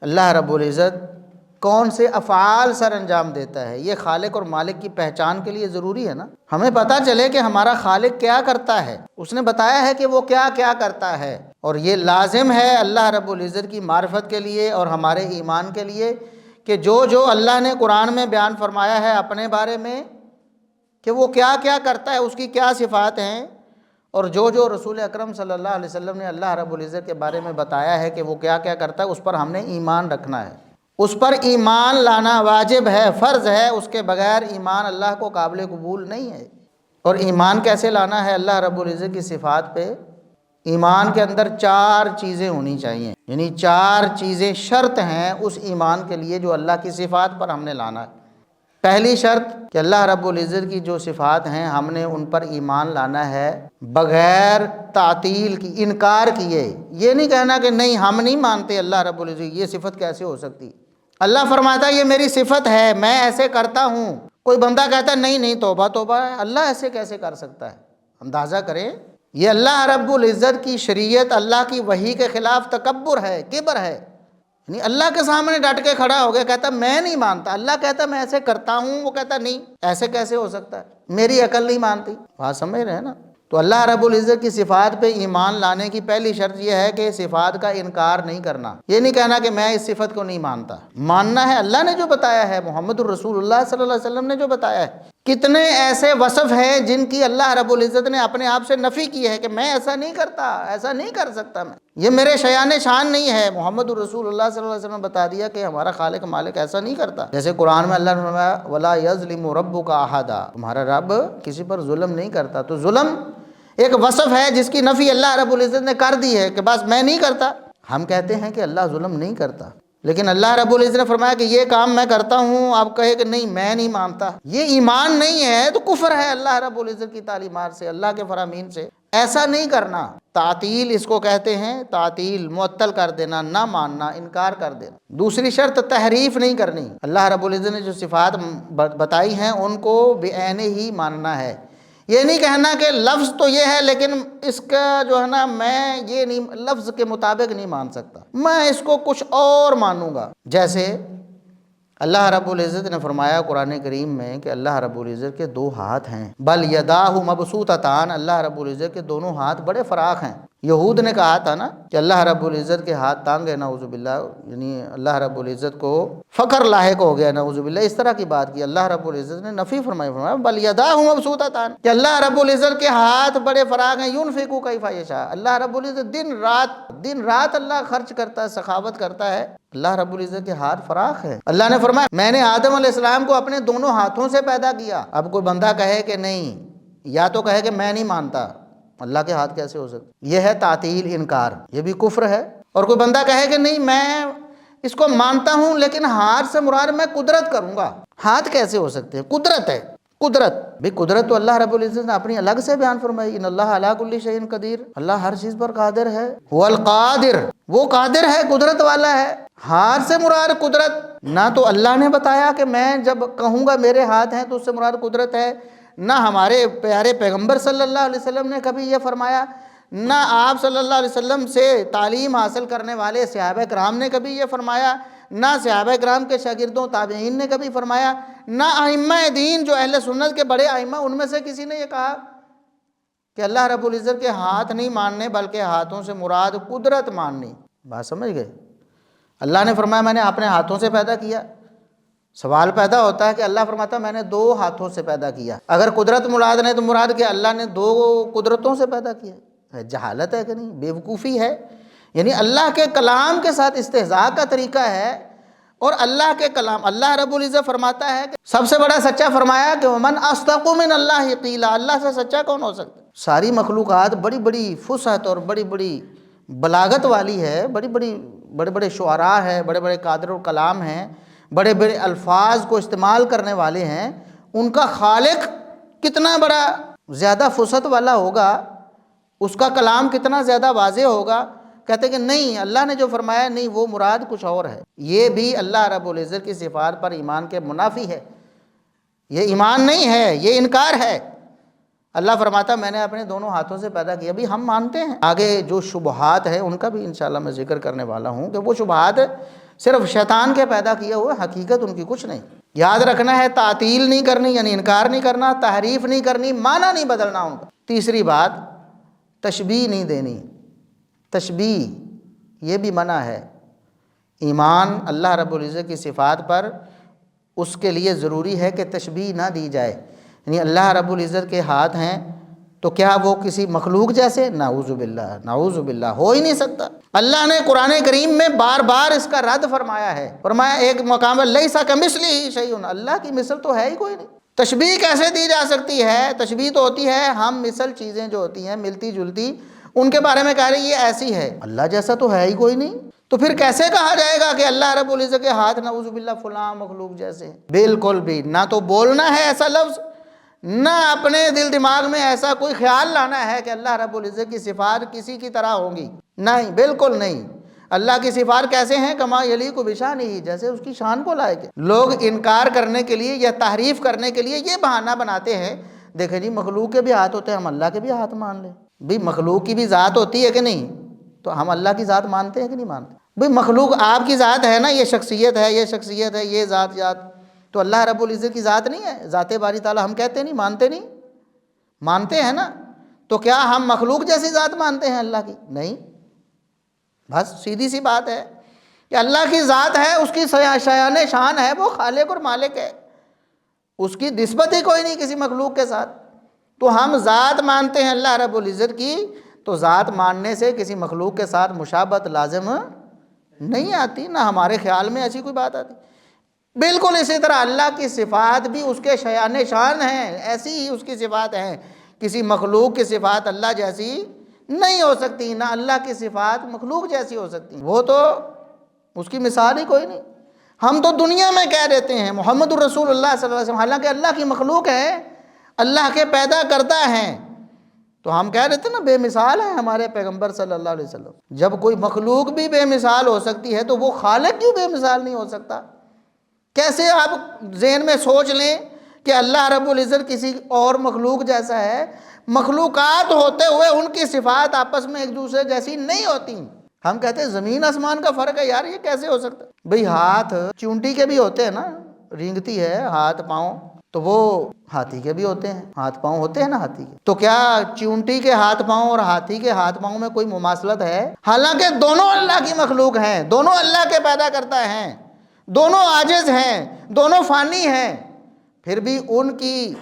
اللہ رب العزت کون سے افعال سر انجام دیتا ہے، یہ خالق اور مالک کی پہچان کے لیے ضروری ہے نا۔ ہمیں پتہ چلے کہ ہمارا خالق کیا کرتا ہے، اس نے بتایا ہے کہ وہ کیا کیا کرتا ہے، اور یہ لازم ہے اللہ رب العزت کی معرفت کے لیے اور ہمارے ایمان کے لیے کہ جو اللہ نے قرآن میں بیان فرمایا ہے اپنے بارے میں کہ وہ کیا کیا کرتا ہے، اس کی کیا صفات ہیں، اور جو رسول اکرم صلی اللہ علیہ وسلم نے اللہ رب العزت کے بارے میں بتایا ہے کہ وہ کیا کیا کرتا ہے، اس پر ہم نے ایمان رکھنا ہے، اس پر ایمان لانا واجب ہے، فرض ہے، اس کے بغیر ایمان اللہ کو قابل قبول نہیں ہے۔ اور ایمان کیسے لانا ہے اللہ رب العزت کی صفات پہ؟ ایمان کے اندر 4 چیزیں ہونی چاہیے، یعنی 4 چیزیں شرط ہیں اس ایمان کے لیے جو اللہ کی صفات پر ہم نے لانا ہے۔ پہلی شرط کہ اللہ رب العزت کی جو صفات ہیں ہم نے ان پر ایمان لانا ہے بغیر تعطیل کی، انکار کیے۔ یہ نہیں کہنا کہ نہیں ہم نہیں مانتے اللہ رب العزت، یہ صفت کیسے ہو سکتی؟ اللہ فرماتا ہے یہ میری صفت ہے، میں ایسے کرتا ہوں۔ کوئی بندہ کہتا ہے نہیں توبہ توبہ ہے، اللہ ایسے کیسے کر سکتا ہے؟ اندازہ کریں، یہ اللہ رب العزت کی شریعت، اللہ کی وحی کے خلاف تکبر ہے، کبر ہے۔ یعنی اللہ کے سامنے ڈٹ کے کھڑا ہو گیا، کہتا میں نہیں مانتا، اللہ کہتا میں ایسے کرتا ہوں، وہ کہتا نہیں ایسے کیسے ہو سکتا ہے، میری عقل نہیں مانتی۔ بات سمجھ رہے ہیں نا؟ تو اللہ رب العزت کی صفات پہ ایمان لانے کی پہلی شرط یہ ہے کہ صفات کا انکار نہیں کرنا، یہ نہیں کہنا کہ میں اس صفت کو نہیں مانتا، ماننا ہے اللہ نے جو بتایا ہے، محمد الرسول اللہ صلی اللہ علیہ وسلم نے جو بتایا ہے۔ کتنے ایسے وصف ہیں جن کی اللہ رب العزت نے اپنے آپ سے نفی کی ہے کہ میں ایسا نہیں کرتا، ایسا نہیں کر سکتا، میں یہ میرے شیان شان نہیں ہے۔ محمد الرسول اللہ صلی اللہ علیہ وسلم نے بتا دیا کہ ہمارا خالق مالک ایسا نہیں کرتا۔ جیسے قرآن میں اللہ نے فرمایا وَلَا يَظْلِمُ رَبُّكَ أَحَدًا، تمہارا رب کسی پر ظلم نہیں کرتا۔ تو ظلم ایک وصف ہے جس کی نفی اللہ رب العزت نے کر دی ہے کہ بس میں نہیں کرتا۔ ہم کہتے ہیں کہ اللہ ظلم نہیں کرتا، لیکن اللہ رب العزت نے فرمایا کہ یہ کام میں کرتا ہوں، آپ کہے کہ نہیں میں نہیں مانتا، یہ ایمان نہیں ہے، تو کفر ہے اللہ رب العزت کی تعلیمات سے، اللہ کے فرامین سے۔ ایسا نہیں کرنا، تعطیل اس کو کہتے ہیں، تعطیل معطل کر دینا، نہ ماننا، انکار کر دینا۔ دوسری شرط تحریف نہیں کرنی، اللہ رب العزت نے جو صفات بتائی ہیں ان کو بعین ہی ماننا ہے۔ یہ نہیں کہنا کہ لفظ تو یہ ہے لیکن اس کا جو ہے نا میں یہ نہیں، لفظ کے مطابق نہیں مان سکتا، میں اس کو کچھ اور مانوں گا۔ جیسے اللہ رب العزت نے فرمایا قرآن کریم میں کہ اللہ رب العزت کے 2 ہاتھ ہیں، بل یداہ مبسوطتان، اللہ رب العزت کے دونوں ہاتھ بڑے فراخ ہیں۔ یہود نے کہا تھا نا کہ اللہ رب العزت کے ہاتھ تانگ ہے، نعوذ باللہ، یعنی اللہ رب العزت کو فقر لاحق ہو گیا، نعوذ باللہ، اس طرح کی بات کی۔ اللہ رب العزت نے نفی فرمایا بل یداہ مبسوطتان، کہ اللہ رب العزت کے ہاتھ بڑے فراخ ہیں، ينفق کیف یشاء، اللہ رب العزت دن رات اللہ خرچ کرتا ہے، سخاوت کرتا ہے، اللہ رب العزت کے ہاتھ فراخ ہے۔ اللہ نے فرمایا میں نے آدم علیہ السلام کو اپنے دونوں ہاتھوں سے پیدا کیا۔ اب کوئی بندہ کہے کہ نہیں، یا تو کہے کہ میں نہیں مانتا، اللہ کے ہاتھ کیسے ہو سکتا، یہ ہے تعطیل، انکار، یہ بھی کفر ہے۔ اور کوئی بندہ کہے کہ نہیں میں اس کو مانتا ہوں لیکن ہاتھ سے مراد میں قدرت کروں گا، ہاتھ کیسے ہو سکتے ہیں، قدرت ہے، قدرت بھی، قدرت تو اللہ رب العزت نے اپنی الگ سے بیان فرمائی، ان اللہ علی کل شیء قدیر، اللہ ہر چیز پر قادر ہے، هو القادر، وہ قادر ہے، قدرت والا ہے۔ ہاتھ سے مراد قدرت نہ تو اللہ نے بتایا کہ میں جب کہوں گا میرے ہاتھ ہیں تو اس سے مراد قدرت ہے، نہ ہمارے پیارے پیغمبر صلی اللہ علیہ وسلم نے کبھی یہ فرمایا، نہ آپ صلی اللہ علیہ وسلم سے تعلیم حاصل کرنے والے صحابہ کرام نے کبھی یہ فرمایا، نہ صحابہ کرام کے شاگردوں تابعین نے کبھی فرمایا، نہ ائمہ دین جو اہل سنت کے بڑے ائمہ ان میں سے کسی نے یہ کہا کہ اللہ رب العزت کے ہاتھ نہیں ماننے بلکہ ہاتھوں سے مراد قدرت ماننی۔ بات سمجھ گئے؟ اللہ نے فرمایا میں نے اپنے ہاتھوں سے پیدا کیا۔ سوال پیدا ہوتا ہے کہ اللہ فرماتا میں نے 2 ہاتھوں سے پیدا کیا، اگر قدرت مراد نہیں تو مراد کہ اللہ نے 2 قدرتوں سے پیدا کیا؟ جہالت ہے کہ نہیں، بے وقوفی ہے۔ یعنی اللہ کے کلام کے ساتھ استہزاء کا طریقہ ہے، اور اللہ کے کلام، اللہ رب العزت فرماتا ہے کہ سب سے بڑا سچا فرمایا کہ ومن اصدق من اللہ قیلا، اللہ سے سچا کون ہو سکتا ہے؟ ساری مخلوقات بڑی بڑی فصحت اور بڑی بڑی بلاغت والی ہے، بڑے بڑے شعراء ہیں، بڑے بڑے قادر الکلام ہیں، بڑے بڑے الفاظ کو استعمال کرنے والے ہیں، ان کا خالق کتنا بڑا زیادہ فصحت والا ہوگا، اس کا کلام کتنا زیادہ واضح ہوگا۔ کہتے کہ نہیں، اللہ نے جو فرمایا نہیں وہ مراد کچھ اور ہے۔ یہ بھی اللہ رب العزت کی صفات پر ایمان کے منافی ہے، یہ ایمان نہیں ہے، یہ انکار ہے۔ اللہ فرماتا میں نے اپنے دونوں ہاتھوں سے پیدا کیا، بھی ہم مانتے ہیں۔ آگے جو شبہات ہیں ان کا بھی انشاءاللہ میں ذکر کرنے والا ہوں کہ وہ شبہات صرف شیطان کے پیدا کیے ہوئے، حقیقت ان کی کچھ نہیں۔ یاد رکھنا ہے، تعطیل نہیں کرنی یعنی انکار نہیں کرنا، تحریف نہیں کرنی، معنی نہیں بدلنا ان کا۔ تیسری بات، تشبیہ نہیں دینی، تشبیہ یہ بھی منع ہے۔ ایمان اللہ رب العزت کی صفات پر اس کے لیے ضروری ہے کہ تشبیہ نہ دی جائے، یعنی اللہ رب العزت کے ہاتھ ہیں تو کیا وہ کسی مخلوق جیسے؟ نعوذ باللہ، نعوذ باللہ، ہو ہی نہیں سکتا۔ اللہ نے قرآن کریم میں بار بار اس کا رد فرمایا ہے، فرمایا ایک مقام پر لیس کمثلہ شیء، اللہ کی مثل تو ہے ہی کوئی نہیں۔ تشبیہ کیسے دی جا سکتی ہے؟ تشبیہ تو ہوتی ہے ہم مثل چیزیں جو ہوتی ہیں ملتی جلتی، ان کے بارے میں کہہ رہے یہ ایسی ہے، اللہ جیسا تو ہے ہی کوئی نہیں، تو پھر کیسے کہا جائے گا کہ اللہ رب العزت کے ہاتھ نعوذ باللہ فلاں مخلوق جیسے ہیں؟ بالکل بھی نہ تو بولنا ہے ایسا لفظ، نہ اپنے دل دماغ میں ایسا کوئی خیال لانا ہے کہ اللہ رب العزت کی صفات کسی کی طرح ہوں گی، نہیں، بالکل نہیں۔ اللہ کی صفات کیسے ہیں؟ کما یلیق بشانہ، جیسے اس کی شان کو لائق ہے۔ لوگ انکار کرنے کے لیے یا تحریف کرنے کے لیے یہ بہانہ بناتے ہیں، دیکھیں جی مخلوق کے بھی ہاتھ ہوتے ہیں، ہم اللہ کے بھی ہاتھ مان لیں۔ بھئی مخلوق کی بھی ذات ہوتی ہے کہ نہیں؟ تو ہم اللہ کی ذات مانتے ہیں کہ نہیں مانتے؟ بھئی مخلوق آپ کی ذات ہے نا، یہ شخصیت ہے، یہ شخصیت ہے، یہ ذات، تو اللہ رب العزت کی ذات نہیں ہے؟ ذات باری تعالیٰ ہم کہتے نہیں، مانتے نہیں؟ مانتے ہیں نا؟ تو کیا ہم مخلوق جیسی ذات مانتے ہیں اللہ کی؟ نہیں۔ بس سیدھی سی بات ہے کہ اللہ کی ذات ہے، اس کی شایان شان ہے، وہ خالق اور مالک ہے، اس کی نسبت ہی کوئی نہیں کسی مخلوق کے ساتھ۔ تو ہم ذات مانتے ہیں اللہ رب العزت کی، تو ذات ماننے سے کسی مخلوق کے ساتھ مشابہت لازم نہیں آتی، نہ ہمارے خیال میں ایسی کوئی بات آتی۔ بالکل اسی طرح اللہ کی صفات بھی اس کے شایان شان ہیں، ایسی ہی اس کی صفات ہیں، کسی مخلوق کی صفات اللہ جیسی نہیں ہو سکتی، نہ اللہ کی صفات مخلوق جیسی ہو سکتی، وہ تو اس کی مثال ہی کوئی نہیں۔ ہم تو دنیا میں کہہ دیتے ہیں محمد الرسول اللہ صلی اللہ علیہ وسلم، حالانکہ اللہ کی مخلوق ہے، اللہ کے پیدا کرتا ہے، تو ہم کہہ دیتے ہیں نا بے مثال ہیں ہمارے پیغمبر صلی اللہ علیہ وسلم۔ جب کوئی مخلوق بھی بے مثال ہو سکتی ہے تو وہ خالق کیوں بے مثال نہیں ہو سکتا؟ کیسے آپ ذہن میں سوچ لیں کہ اللہ رب العزت کسی اور مخلوق جیسا ہے؟ مخلوقات ہوتے ہوئے ان کی صفات آپس میں ایک دوسرے جیسی نہیں ہوتی۔ ہم کہتے ہیں زمین آسمان کا فرق ہے، یار یہ کیسے ہو سکتا ہے؟ بھئی ہاتھ چونٹی کے بھی ہوتے ہیں نا، رینگتی ہے، ہاتھ پاؤں، تو وہ ہاتھی کے بھی ہوتے ہیں، ہاتھ پاؤں ہوتے ہیں نا ہاتھی کے، تو کیا چونٹی کے ہاتھ پاؤں اور ہاتھی کے ہاتھ پاؤں میں کوئی مماثلت ہے؟ حالانکہ دونوں اللہ کی مخلوق ہیں، دونوں اللہ کے پیدا کرتا ہیں، دونوں عاجز ہیں، دونوں فانی ہیں، پھر بھی ان کی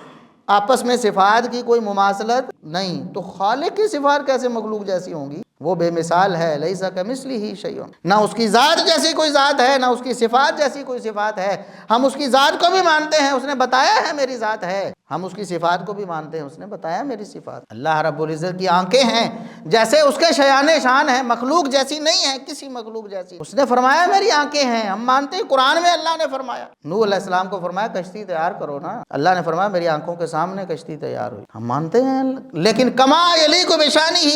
آپس میں صفات کی کوئی مماثلت نہیں، تو خالق کی صفات کیسے مخلوق جیسی ہوں گی؟ وہ بے مثال ہے، لیس کمثلہ شیء، نہ اس کی ذات جیسی کوئی ذات ہے، نہ اس کی صفات جیسی کوئی صفات ہے۔ ہم اس کی ذات کو بھی مانتے ہیں، اس نے بتایا ہے میری ذات ہے، ہم اس کی صفات کو بھی مانتے ہیں، اس نے بتایا میری صفات۔ اللہ رب العزت کی آنکھیں ہیں، جیسے اس کے شایان شان ہیں، مخلوق جیسی نہیں ہے، کسی مخلوق جیسی، اس نے فرمایا میری آنکھیں ہیں، ہم مانتے ہیں، قرآن میں اللہ نے فرمایا، نوح علیہ السلام کو فرمایا کشتی تیار کرو نا، اللہ نے فرمایا میری آنکھوں کے سامنے کشتی تیار ہوئی، ہم مانتے ہیں، لیکن کما یلیق بشانہ،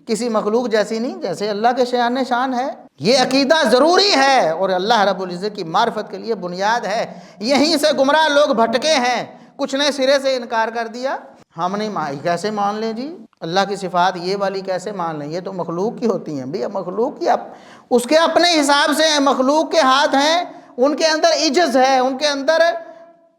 کسی مخلوق جیسی نہیں، جیسے اللہ کے شایان شان ہے۔ یہ عقیدہ ضروری ہے اور اللہ رب العزت کی معرفت کے لیے بنیاد ہے۔ یہیں سے گمراہ لوگ بھٹکے ہیں، کچھ نے سرے سے انکار کر دیا، ہم نہیں کیسے مان لیں جی اللہ کی صفات یہ والی کیسے مان لیں، یہ تو مخلوق کی ہوتی ہیں۔ بھئی مخلوق کی اس کے اپنے حساب سے ہیں، مخلوق کے ہاتھ ہیں، ان کے اندر عجز ہے، ان کے اندر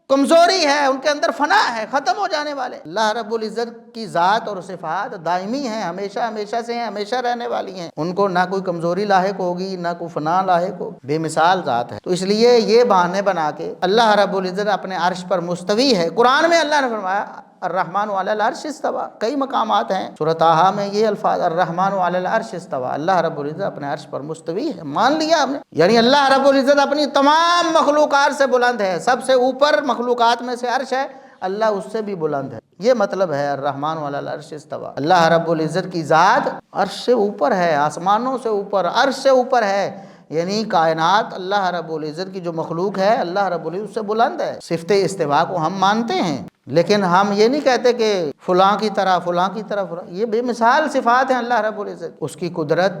کمزوری ہے، ان کے اندر فنا ہے، ختم ہو جانے والے۔ اللہ رب العزت کی ذات اور صفات دائمی ہیں، ہمیشہ ہمیشہ سے ہیں، ہمیشہ رہنے والی ہیں، ان کو نہ کوئی کمزوری لاحق ہوگی، نہ کوئی فنا لاحق ہوگی، بے مثال ذات ہے۔ تو اس لیے یہ بہانے بنا کے اللہ رب العزت اپنے عرش پر مستوی ہے۔ قرآن میں اللہ نے فرمایا الرحمن علی العرش استوی، کئی مقامات ہیں، سورۃ طٰہٰ میں یہ الفاظ الرحمن علی العرش استوی، اللہ رب العزت اپنے عرش پر مستوی ہے، مان لیا ہم نے، یعنی اللہ رب العزت اپنی تمام مخلوقات سے بلند ہے، سب سے اوپر مخلوقات میں سے عرش ہے، اللہ اس سے بھی بلند ہے، یہ مطلب ہے الرحمن علی العرش استوی۔ اللہ رب العزت کی ذات عرش سے اوپر ہے، آسمانوں سے اوپر، عرش سے اوپر ہے، یعنی کائنات اللہ رب العزت کی جو مخلوق ہے اللہ رب العزت سے بلند ہے۔ صفت استوا کو ہم مانتے ہیں، لیکن ہم یہ نہیں کہتے کہ فلاں کی طرح فلاں کی طرح فلاں، یہ بے مثال صفات ہیں اللہ رب العزت، اس کی قدرت،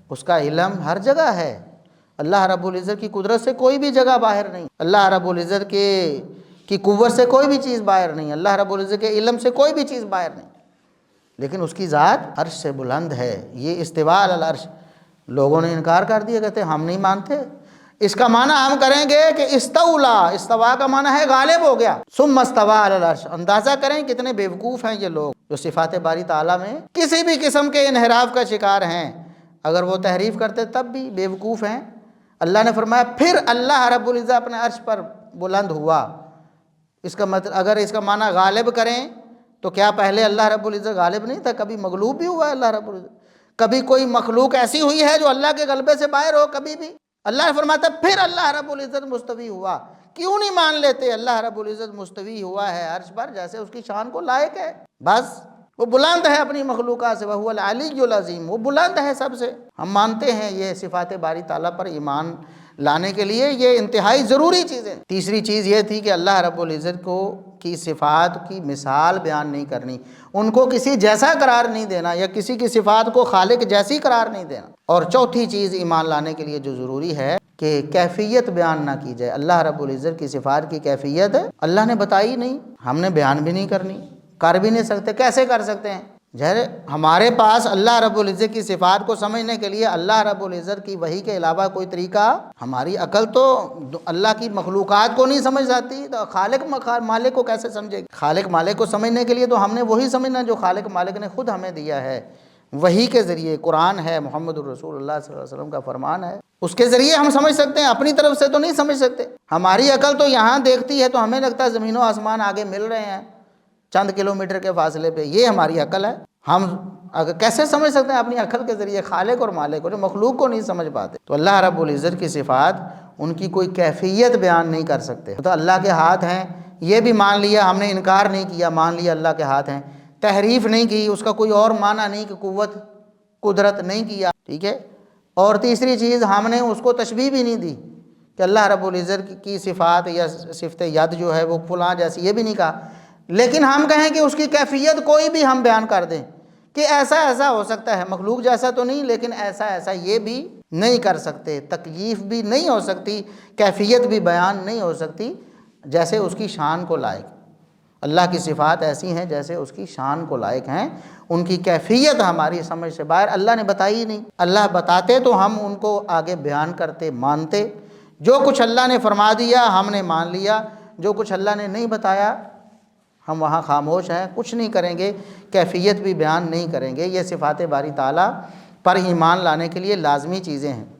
اس کا علم ہر جگہ ہے، اللہ رب العزت کی قدرت سے کوئی بھی جگہ باہر نہیں، اللہ رب العزت کی قوت سے کوئی بھی چیز باہر نہیں، اللہ رب العزت کے علم سے کوئی بھی چیز باہر نہیں، لیکن اس کی ذات عرش سے بلند ہے۔ یہ استواء علی العرش لوگوں نے انکار کر دیا، کہتے ہیں ہم نہیں مانتے، اس کا معنی ہم کریں گے کہ استولا، استوا کا معنی ہے غالب ہو گیا، ثم استوى علی العرش۔ اندازہ کریں کتنے بیوقوف ہیں یہ لوگ جو صفات باری تعالیٰ میں کسی بھی قسم کے انحراف کا شکار ہیں، اگر وہ تحریف کرتے تب بھی بیوقوف ہیں۔ اللہ نے فرمایا پھر اللہ رب العزت اپنے عرش پر بلند ہوا۔ اس کا مطلب اگر اس کا معنی غالب کریں تو کیا پہلے اللہ رب العزت غالب نہیں تھا؟ کبھی مغلوب بھی ہوا ہے اللہ رب العزت؟ کبھی کوئی مخلوق ایسی ہوئی ہے جو اللہ کے غلبے سے باہر ہو؟ کبھی بھی؟ اللہ نے فرماتا پھر اللہ رب العزت مستوی ہوا۔ کیوں نہیں مان لیتے؟ اللہ رب العزت مستوی ہوا ہے عرش پر جیسے اس کی شان کو لائق ہے، بس وہ بلند ہے اپنی مخلوقات سے، وَهُوَ الْعَلِيُّ الْعَظِيمُ، وہ بلند ہے سب سے۔ ہم مانتے ہیں یہ صفات باری تعالیٰ پر ایمان لانے کے لیے یہ انتہائی ضروری چیزیں۔ تیسری چیز یہ تھی کہ اللہ رب العزت کو کی صفات کی مثال بیان نہیں کرنی، ان کو کسی جیسا قرار نہیں دینا یا کسی کی صفات کو خالق جیسی قرار نہیں دینا۔ اور چوتھی چیز ایمان لانے کے لیے جو ضروری ہے کہ کیفیت بیان نہ کی جائے۔ اللہ رب العزت کی صفات کی کیفیت اللہ نے بتائی نہیں، ہم نے بیان بھی نہیں کرنی، کر بھی نہیں سکتے۔ کیسے کر سکتے ہیں؟ ہمارے پاس اللہ رب العزت کی صفات کو سمجھنے کے لیے اللہ رب العزت کی وحی کے علاوہ کوئی طریقہ، ہماری عقل تو اللہ کی مخلوقات کو نہیں سمجھ جاتی، تو خالق مالک کو کیسے سمجھے گی؟ خالق مالک کو سمجھنے کے لیے تو ہم نے وہی سمجھنا جو خالق مالک نے خود ہمیں دیا ہے، وحی کے ذریعے۔ قرآن ہے، محمد الرسول اللہ صلی اللہ علیہ وسلم کا فرمان ہے، اس کے ذریعے ہم سمجھ سکتے ہیں، اپنی طرف سے تو نہیں سمجھ سکتے۔ ہماری عقل تو یہاں دیکھتی ہے تو ہمیں لگتا ہے زمین و آسمان آگے مل رہے ہیں چند کلومیٹر کے فاصلے پہ، یہ ہماری عقل ہے۔ ہم کیسے سمجھ سکتے ہیں اپنی عقل کے ذریعے خالق اور مالک کو، جو مخلوق کو نہیں سمجھ پاتے؟ تو اللہ رب العزت کی صفات ان کی کوئی کیفیت بیان نہیں کر سکتے۔ تو اللہ کے ہاتھ ہیں یہ بھی مان لیا ہم نے، انکار نہیں کیا، مان لیا اللہ کے ہاتھ ہیں، تحریف نہیں کی، اس کا کوئی اور معنی نہیں کہ قوت قدرت نہیں کیا، ٹھیک ہے۔ اور تیسری چیز ہم نے اس کو تشبیہ بھی نہیں دی کہ اللہ رب العزت کی صفات یا صفت ید جو ہے وہ فلاں جیسی، یہ بھی نہیں کہا، لیکن ہم کہیں کہ اس کی کیفیت کوئی بھی ہم بیان کر دیں کہ ایسا ایسا ہو سکتا ہے، مخلوق جیسا تو نہیں لیکن ایسا ایسا، یہ بھی نہیں کر سکتے، تکلیف بھی نہیں ہو سکتی، کیفیت بھی بیان نہیں ہو سکتی جیسے اس کی شان کو لائق۔ اللہ کی صفات ایسی ہیں جیسے اس کی شان کو لائق ہیں، ان کی کیفیت ہماری سمجھ سے باہر، اللہ نے بتائی نہیں۔ اللہ بتاتے تو ہم ان کو آگے بیان کرتے، مانتے۔ جو کچھ اللہ نے فرما دیا ہم نے مان لیا، جو کچھ اللہ نے نہیں بتایا ہم وہاں خاموش ہیں، کچھ نہیں کریں گے، کیفیت بھی بیان نہیں کریں گے۔ یہ صفات باری تعالیٰ پر ایمان لانے کے لیے لازمی چیزیں ہیں۔